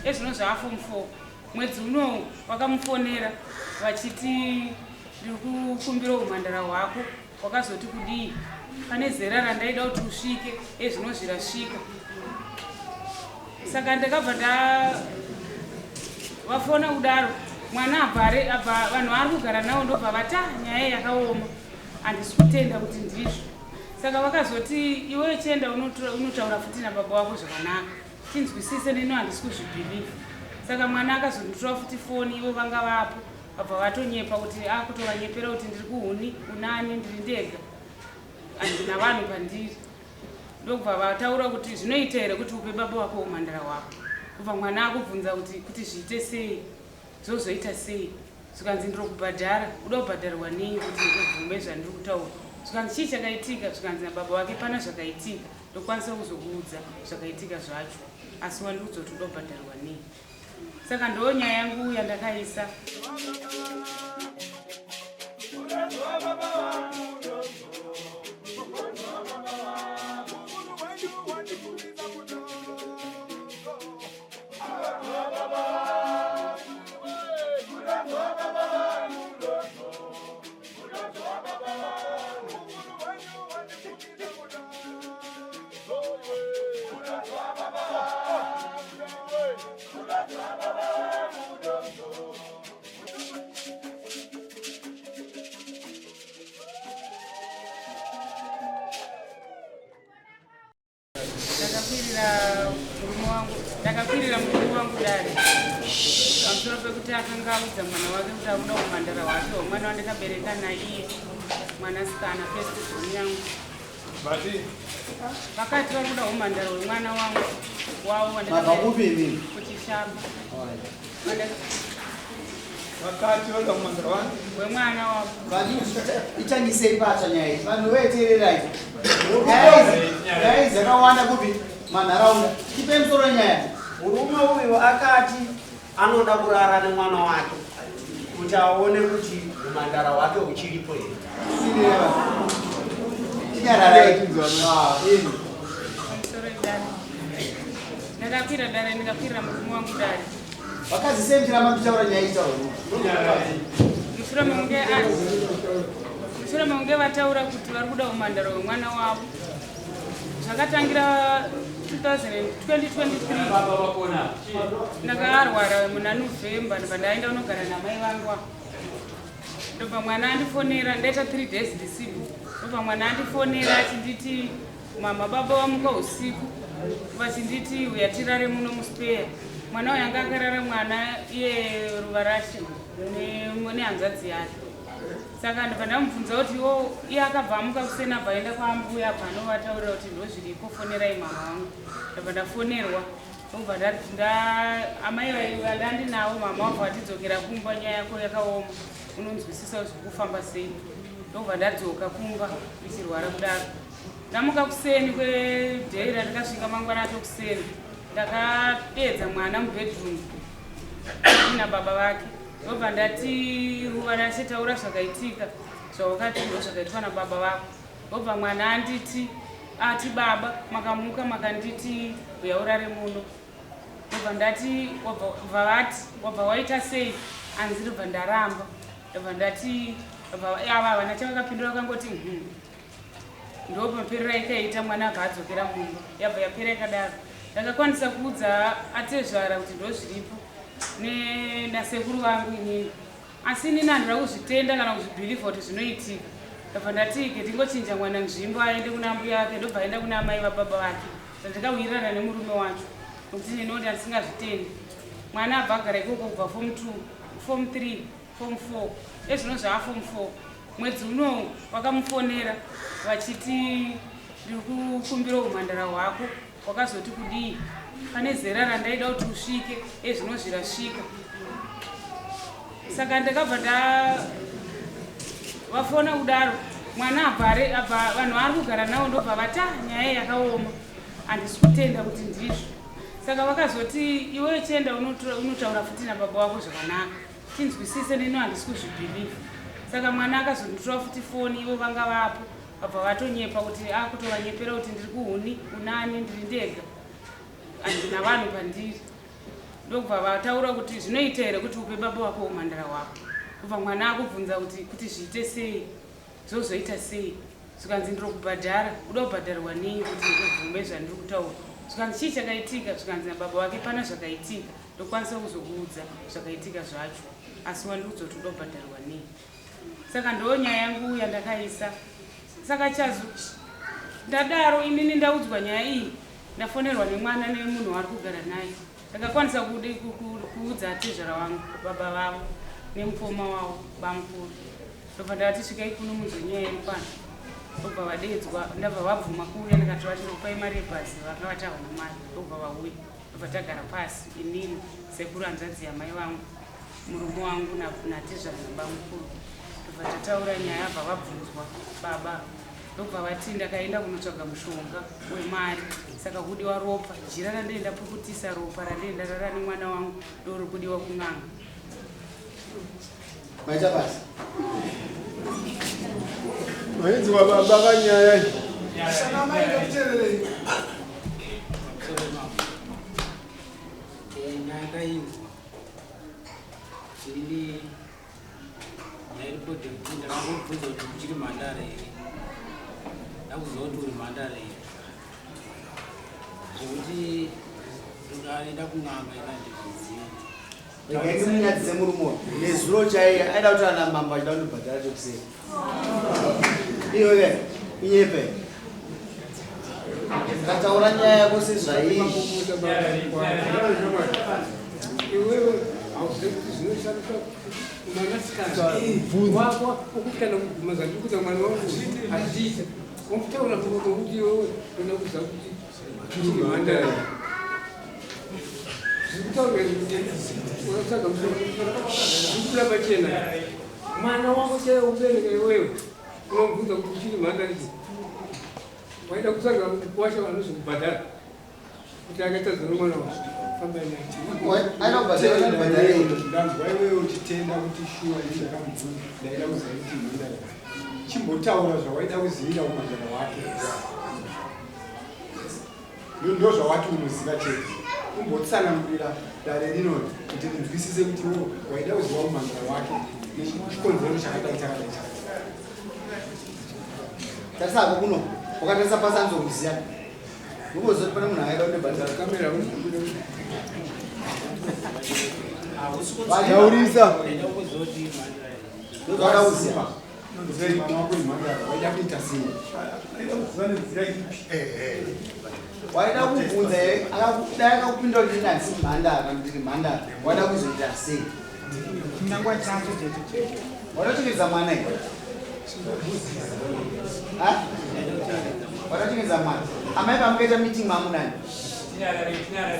ezvinozvi aform 4 mwedzi uno wakamufonera vachiti ndiri kukumbira umhandara hwako wakazoti kudii pane zera randaida kuti usvike ezvinozvi rasvika saka ndakabva vafona kudaro mwana abva vanhu vari kugara navo ndobva vata nyaya yakaoma handisi kutenda kuti ndizvo saka vakazoti iwe chienda unotaura futi nababa wako zvakanaka tinzwisise neno handisi kuzvibhiliva saka mwana akazonditora futi foni ivo vanga vapo vabva vatonyepa kuti akutovanyepera kuti ndiri kuhuni unani ndiri ndega handina vanhu pandiri ndokubva vataura kuti zvinoita here kuti upe baba wako umhandara wako kubva mwana akubvunza kuti zviite sei zvozoita sei zvikanzi ndiri kubhadhara uda kubhadharwa nei kuti ubvume zvandiri kutaura zvikanzi chii chakaitika zvikanzi nababa wake pana zvakaitika ndokwanisa kuzokuudza zvakaitika zvacho asi wandiudza kuti uda kubhadharwa nei saka ndo nyaya yangu yandakaisa ndakakwirira murume wangu dare pamusoro pekuti akanga audza mwana wake kuti akuda umhandara wake womwana wandakabereka naiye mwanasikana festivhoni yangu vakati vari kuda umhandara wemwana wangu wavo kuchishamba wemwana wavo ichangisei pacha nyaya idzi vanhu veteererai nyaya idzi dzakawanda kupi manharaunda tipe musoro nyaya murume uyu akati anoda kurara nemwana wake kuti aone kuti umhandara wake uchiripo here ndakakwira dare ndikakwirira murume wangu dare vakazi sei muchiramba muchitaura nyaya itauro mushure mekunge vataura kuti vari kuda umhandara wemwana wavo zvakatangira 2023 ndakarwara muna November ndobva ndaenda unogara namai vangu ndobva mwana andifonera ndaita 3 days ndisipo ndobva mwana andifonera achinditi mama baba vamuka usiku vachinditi uyatirare muno muspeya mwana uyu anga akarara mwana iye ruva rashe nehanzvadzi yake saka ndobva ndamubvunza kuti iye akabva amuka kusena bva aenda kwaambuya panovataurira kuti ndozviripo fonerai mama vangu ndobva ndafonerwa ndobva amai vandandinavo mama wabva vatidzokera kumba nyaya yako yakaoma unonzwisisa kuti kufamba sei ndobva ndadzoka kumba ndichirwara kudaro ndamuka kuseni kwedhei randikasvika mangwana acho kuseni ndakapedza mwana mubedroom ina baba vake ndobva ndati ruva rashe taura zvakaitika zvawakati ndo zvakaitwa nababa vako ndobva mwana anditi ati baba makamuka makanditi uya urare muno ndobva ndati wabva waita sei anzi ndobva ndaramba ndobva ndati ava vana chavakapindura vakangoti ndopaperera ikaita mwana abva adzokera mumba yabva yapera ikadaro ndakakwanisa kuudza atezvara kuti ndozviripo nasekuru vangu inini asi inini handira kuzvitenda kana kuzvibhilivha kuti zvinoitika ndobva ndatike ndingochinja mwana nzvimbo aende kuna mbuya ake ndobva aenda kuna amai vababa vake ndandikawirirana nemurume wacho nokuti nenoti handisingazvitendi mwana abva agara ikoko kubva form 2 form 3 form 4 ezvino zvaaform 4 mwedzi uno wakamufonera vachiti ndiri kukumbira umhandara hwako wakazoti kudii pane zera randaida kuti usvike ezvinozvi rasvika saka ndakabva vafona kudaro mwana abva vanhu vari kugara navo ndobva vata nyaya yakaoma handisi kutenda kuti ndizvo saka vakazoti iwe chienda unotaura futi nababa wako zvakanaka tinzwisise neno handisi kuzvibhiliva saka mwana akazonditora futi foni ivo vanga vapo vabva vatonyepa kuti akutovanyepera kuti ndiri kuhuni unani ndiri ndega handina vanhu pandiri ndokubva vataura kuti zvinoita here kuti upe baba wako umhandara wako. Kubva mwana akubvunza kuti zviite sei, zvozoita sei. Zvikanzi ndiri kubhadhara, uda kubhadharwa nei kuti ubvume zvandiri kutaura. Zvikanzi chii chakaitika, zvikanzi nababa wake pana zvakaitika, ndokwanisa kuzokuudza zvakaitika zvacho, asi wandiudza kuti uda kubhadharwa nei. Saka ndonyaya yangu yandakaisa. Saka chazo ndadaro inini ndaudzwa nyaya iyi, ndafonerwa nemwana nemunhu wari kugara naye. Ndakakwanisa kuudza tezvara wangu, baba vavo nemukoma wavo bamukuru. Ndobva ndati svikai kuno munzwe nyaya iri pano. Ndobva vadedzwa, ndabva vabvuma kuuya ndikati vachiropai mari yebhazi vakavatawa namari. Ndobva vauya, ndobva tagara pasi inini sekuru hanzvadzi yamai vangu, murume wangu natezvara nabamukuru. Ndobva tataura nyaya, abva vabvunzwa baba. Ndobva vati ndakaenda kunotsvaga mushonga wemari, saka kudiwa ropa. Jira randienda pukutisa ropa randienda rara nemwana wangu ndori kudiwa kun'anga. Maita basi. Maenzi wa baba kanyaya. Sana maita kuterere. Nyaka hii chini nilipoti kwenda kufunza kuchiri mandara hii na kuzoto mandara hii kuti tunaenda kun'anga ina Ndikaenda munyadzi murumo nezuro chaiye aida kuti ana mamba achida kundibhadhara chokusei. Iwe inyepe. Ndataura nyaya yako sezvaii. Iwewe hauzivi zvinoshandiswa kumanasikana wako ukutana kugumaza ndikuti mwana wangu hazviita wamutaura kuti iwewe una kuziva kuti chiri mandara zvikutaura unotsvaga zvikula pachena mwana wako cheubereka iwewe unobvunza kuti chiri mandara waida kutsvaga washa vanozokubhadhara kuti akaita zero mwana wako Aida kubhadhara kubhadhara. ndanzwa iwewe uchitenda kuti shuwa ndakamubvunza ndaida kuziva kuti mandara chimbotaura zvawaida kuzivira kumandara wake ndo zvawati unoziva chete umbotsanangurira dare rinori kuti ndinzwisise kuti waida kuziva kumandara wake nechikonzero chakadai chakadai chakadai. Tasako kuno ukatarisa pasi anzokuziya. Ngozoti pane munhu aida kundibhadhara. Kamera Vajaurisa. kuzoti mandara Ndoda kuziya. nzeri mwana wako imhandara waida kuita sei Waida kubvunza here dai akakupinda kuti ndinasi mhandara ndiri mhandara waida kuzoita sei? Nangwa chanzo checho. Watochengedza mwana here? Watochengedza mwana. Amai pamukaita meeting mamunani?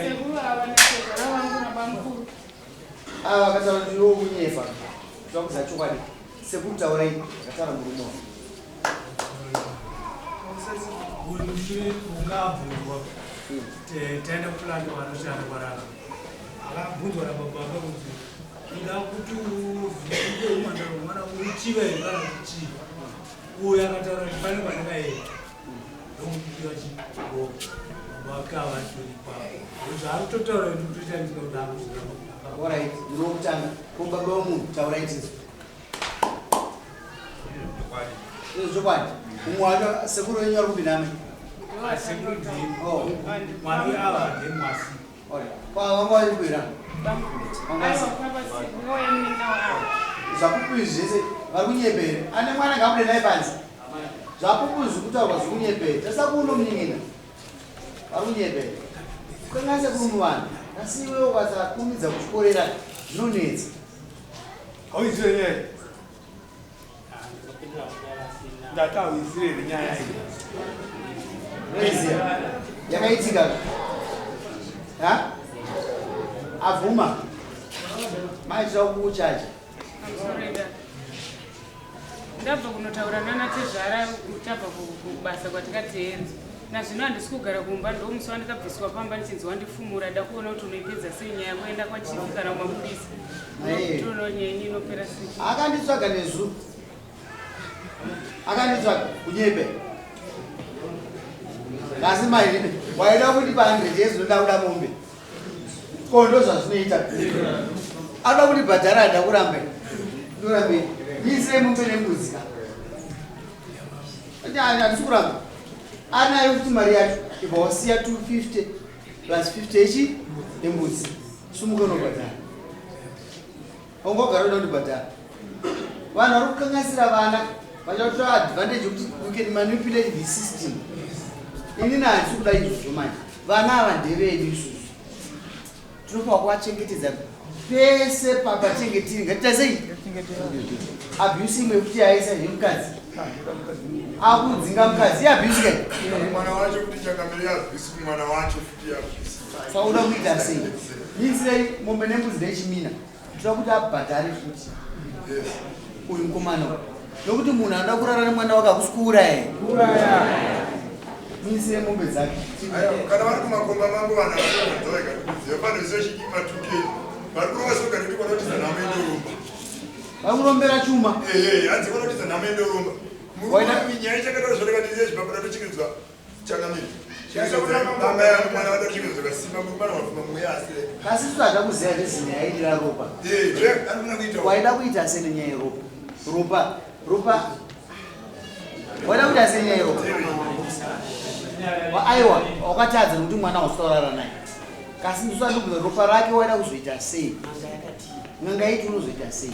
Sekuru ava netezvara wangu nabamukuru. Ava vakataura kuti iwo kunyefa. Zvakuziva chokwadi. Sekuru taurai vakataura murume wangu. Ulushure ungabvunzwa taenda kupulani vanoshanda kwarava akabvunzwa nababa vake kuti ida kuti uvhike umhandara wemwana uchiva here kana kuti chii. Uyo akataura kuti pane pandakaenda ndokupiwa chiboka baba vake avatori ipapo zvaari kutotaura kuti kutoitanisika kuti akuziva. Alright, ndinokutanga. Kubaba womunhu taurai tizvo. Izvo chokwadi. Umwe wacho sekuru wenyu ari kupinda amai. Oh. Mwana weava ndemwasi. Alright. Wanga wachibwira. Zvapupu izvi zvese vari kunyepera. Ane mwana ngabude naye panze. Zvapupu izvi kutaurwa zviri kunyepera. Tasa kuno munyingina. Vari kunyepera. Kangase kurumbu vanhu. Asi iwewe ukasakurumidza kuchikorera zvinonetsa. hauizire nyaya ndatauizire nyaya iyi Noiziya. Yakaitika. Ha? Avhuma. Maitira kukuchaja. Ndabva kunotaura nanatezvara tabva kubasa kwatikateenza. Nazvino handisi kugara kumba ndomusi wandikabviswa pamba ndichinzi wandifumura da kuona kuti unoipedza sei nyaya kuenda kwachifi kana kumapurisa. Ndotoona nyaya ini inopera sei. Akanditsvaga nezu. Akanditsvaga kunyepe. Asi maine waida kuti pa 100 yesu ndoda kuda mombe. kondo zvazvinoita ada kuti bhadhara ndakurambe ndorambe isire mombe nembudzi handisi kuramba anayo kuti mari yacho ibva wasiya 250 plus 50 ichi nembudzi sumuka unobhadhara ungogara uda kundibhadhara vanhu vari kukangasira vana vachatora advantage yekuti you can manipulate the system ini nahandisi kuda izvozvo manje vana ava ndevedu isusu tinofanwa kuvachengetedza pese patinenge ngatita sei abuse imwe kuti aisa zvemukadzi akudzinga mukadzi iabuse kai mwana wacho kuti chakamira abuse kumwana wacho futi abuse sauda kuita sei niisirei mombe nembudzi ndechimina toda kuti abhadhare futi uyu mukomana nokuti munhu anoda kurara nemwana wake akusi kuuraya muisire mombe dzake kana vari kumakomba mangu vanhu vanozoeka pane zvizoshikima 2k vari kurongasoka nekuti vanotidza nhamo indorumba vari kurombera chuma hanzi vanotidza nhamo indorumba nyaya chakataura zvarekatizie zvipapura tochingedzwa changamiri mwana vada tochingedzwa kasimba mwana wafuma mweya asi kasi totada kuziva nezina yaidira ropa anofuna kuita waida kuita sei nenyaya yeropa ropa waida kuita sei nenyaya yeropa aiwa wakatadza nokuti mwana wasaurara naye kasi ndisati kubva ropa rake waida kuzoita sei nganga iti unozoita sei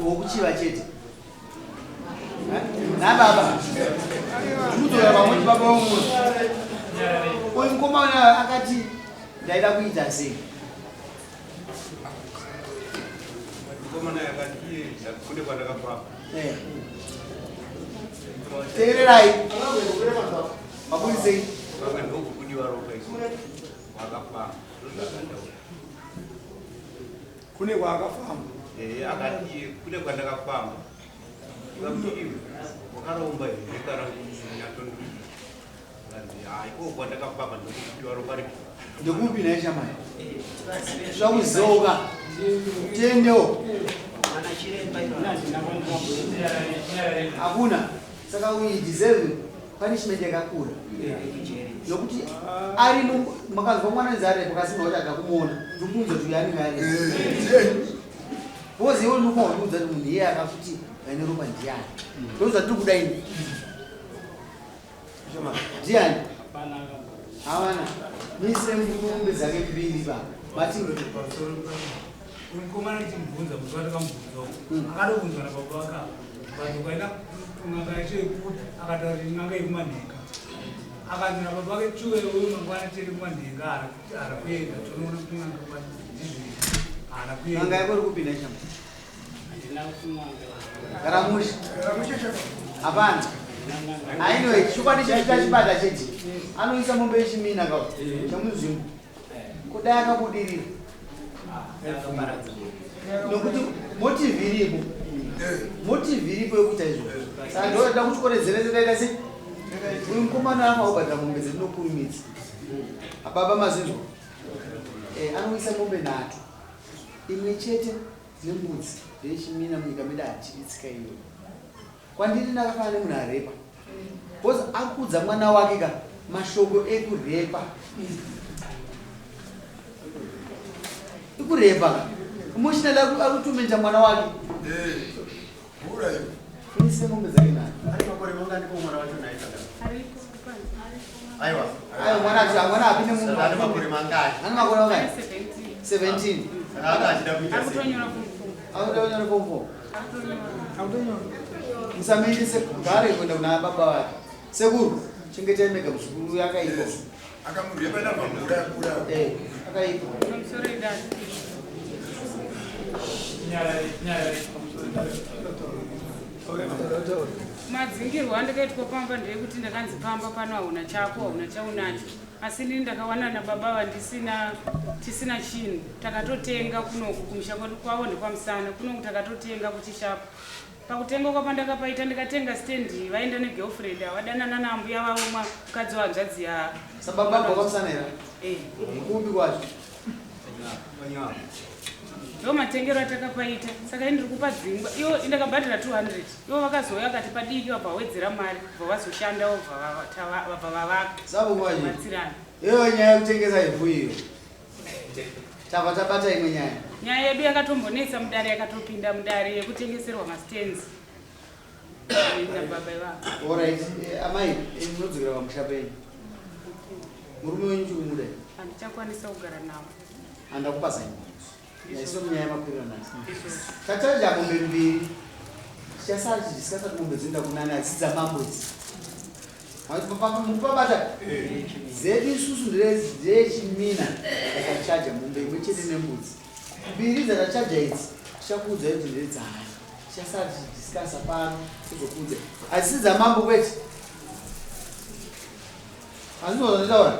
wokuchiva chete nababa ndikudzora vamwe baba vomwe uyu mukomana akati ndaida kuita sei teererai maburisei kune kwaakafamba akati kune kwandakafamba kamuchiwe wakaromba ekaranyatonduii haiko kwandakafamba ndokutiwa ropa riko ndekupi naye shamai zvakuzouka tiendewo hakuna saka we deserve punishment yakakura nokuti ari makanzwa mwana nzare pakasima kuti aga kumuona ndikuudza kuti yanenge ari bozi iwe ndikuudza kuti munhu iye akakuti vaine ropa ndiani ndouza ndiri kuda ini ndiani havana misire mombe dzake mbiri pa matingi mukomana tichimubvunza musi watakamubvunzawo akadobvunzwa nababa vaka vanhu kaina nganga yachekuti akataura kuti nganga yekumanhenga akanzi nababa vake chuwe uyu mangwana tiri kumanhenga arakuenda tonoona kuti nganga kwazvizvi arakuenda nganga yako iri kupinda chama karamushi hapana anyway chokwadi chinoita chibata chete anoisa mombe yechimina kao chamuzvingu kudai akabudirira nokuti motivhi iripo yokuita izvo saka ndoda kuchikoredzerezeraita sei uyu mukomana afa kubhadhira mombe dzatinokurumidza ababa mazinzwa anoisa mombe 3 imwe chete dzembudzi ndeyechimina munyika medu hatiitsika iyo kwandiri ndakafana nemunhu arepa bcause akudza mwana wake ka mashoko ekurepa ikurepa emotional akutumenta mwana wake ise mombe dzake nani aiwa mwana apinde munhu ane makore mangani 17 akutonyora form 4 musamuindise gare kuenda kuna baba vake sekuru chengetai mega muzukuru yakaipo akamureva nabvamura yakura akaipo madzingirwo andakaitwa pamba ndeyekuti ndakanzi pamba pano hauna chako hauna chaunacho asi ndini ndakawana nababa tisina chinhu takatotenga kunoku kumusha kwedu kwavo ndekwamusana kunoku takatotenga kuchishapo pakutenga kwapandakapaita ndikatenga stendi vaenda negirlfriend avadanana nambuya vavo mukadzi wanzvadzi ya sababa kwamusana era kupi kwacho ndo matengero atakapaita saka ndiri kupa dzingwa iwo ndakabhadhira 200 iwo vakazouya vakati padiki vabva wedzera mari vabva vazoshandawo vabva vavaka sabumatsirana Iyo nyaya yekutengesa ivhu iyo. Tabva tabata imwe nyaya. Nyaya yedu yakatombonetsa mudare yakatopinda mudare yekutengeserwa mastenzi. Baba ivavo. Alright, amai, munodzokera pamusha penyu. Murume wenyu chikumuda. Handichakwanisa kugara navo. Handakupasa ino. Yaiso munyaya yemakwirira nhasi. Tataja mombe mbiri. Tichasara tichidiskasa kuti mombe dzinoenda kunani adzidza mambo idzi. Mupabata zedu isusu ndechimina takachaja mombe imwe chete nembudzi. Mbiri dzatachaja idzi tichakuudza kuti ndedzaya. Tichasara tichidiskasa pano tizokuudza. Asi dzamambo kwete. Azvinozvataura.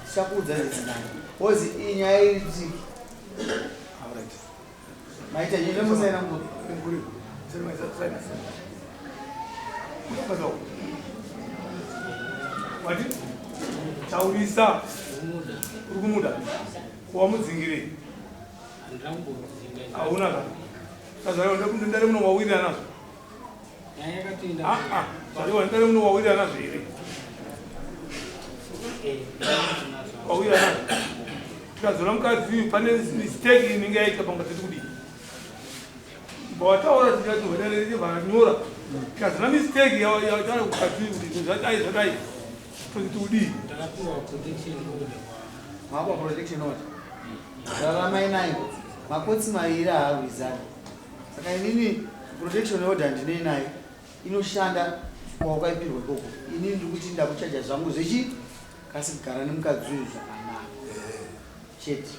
Tichakuudza ndedzindani. Wozi inyaya iri tiki. Maita nyine musaina mbudu. Wati taurisa urikumuda wamudzingira hauna kana kazaro ndare muno wawirira nazvo zvaiwa ndare muno wawirira nazvo here wawirira nazvo tikazora mukadzi pane mistake inenge yaita panga tiri kudii bawataura tikati vakanyora tikazona mistake yataura kukadzi kuti zvadai Tudii. Mapa protection order. Raramai nayo. Makotsi mairi haarwizana. Saka inini protection order ndine nayo inoshanda kwawakaipirwa ikoko. Inini ndiri kuti ndakuchaja zvangu zvechi kasi kugara nemukadzi uyu zvakanaka. Chete.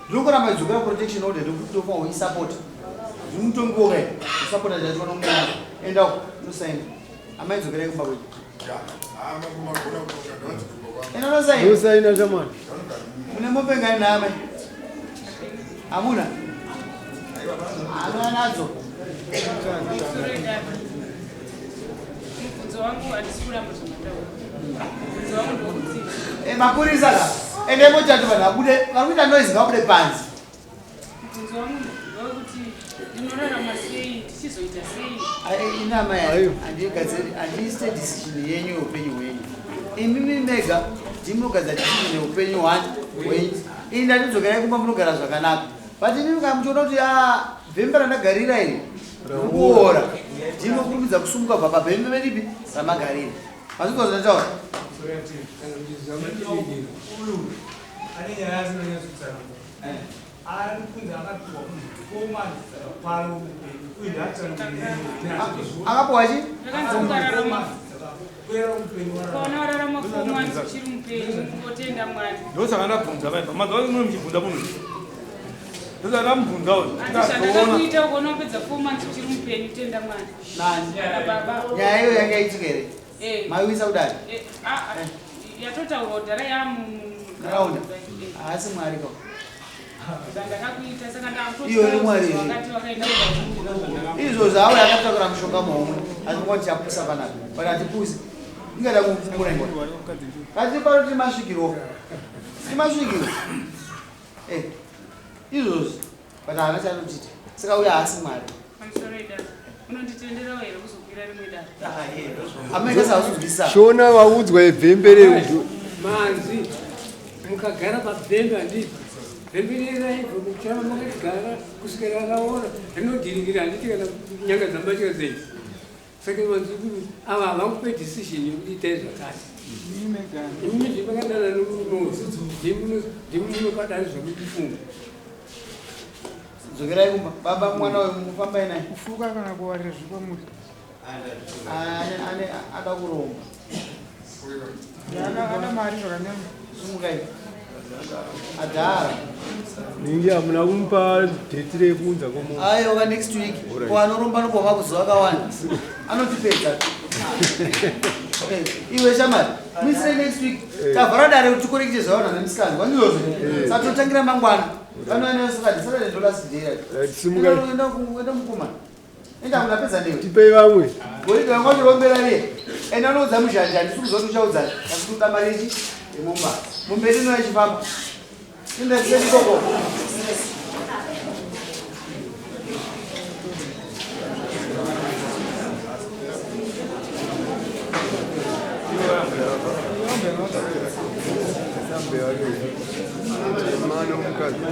Ndiri kuramba idzokera protection order ndikuti ndofanirwa kuisapota. Ndiri mutongi wokai. Kusapota zvacho nomwana. Enda uko unosaina. Amai dzokera kumba kwedu. Usaina jamani. Mune mombe ngai name. Hamuna? Ana nadzo. Mubvunzo wangu handisikura muzvimataura. Mubvunzo wangu ndokuti. Mapurisa ka. Ende motatu vanhu vabude, varikuita noise ngabude panzi. Mubvunzo wangu ndokuti ndinorarama sei tichizoita sei? Inama yayo handiste decision yenyu yeupenyu hwenyu. Imimi mega ndimogadzira decision yeupenyu hwenyu. Ini ndatidzokerai kumba munogara zvakanaka. But imimi kamuchiona kuti vhembe randagarira iri rikuora ndinokurumidza kusumuka bva pabhembe veripi ramagarira. Mazviko zvataura. Akapuwa chi? Ndosaka ndabvunza vaipa mazuva muno muchibvunza munhu ndosaka ndamubvunza ndakakuita kuona kupedza 4 months uchiri mupenyu tenda mwana. Nyaya iyo yanga yaitika here? Maiwisa kudari? Yatotaurwa kudhara yamunharaunda. Asi mwari ka ndakakuita saka iyo ni mwari izvo zvavo yakatakura mushonga muhomwe asi ngoti chapusa panapa but hatipuse ingada kumurengwa katiparo timasvikiro izvozvi but haana chanotita saka uyo haasi mwari amaikasaudzisa shona waudzwa evhembe reudu manzi mukagara pabhembe handipo vembirerai vekuchava makagara kusvikira raora rinodhiringira handiti kana nyanga dzambatika zei saka manzi kuti ava havangupe decision yekuti itai zvakati imimi zvipakadana norunozi ndimunokadari zvekutifunga dzokerai kumba baba mwana uyu mufambai naye kufuka kana kuwarira zvipamuti ada kuromba ana mari zvakanyanya sumukai adhara ningi hamuna kumupa dheti rekunza komo aiwa next week kwanoromba nokoma kuzuva kawanda anotipedza iwe shamari misire next week tabvara dare kuti tikorekite zvaona nemisikani kwandizvozvo satotangira mangwana vanoendoenda mukomana enda kunapedza newe tipei vamwe goridi vangotirombera rie enda noudza muzhanja handisi kuzoti uchaudzani asi kuda mari yechi yemomba mumberi ino yachifamba indasiseikoko ahambe ake mane umkazi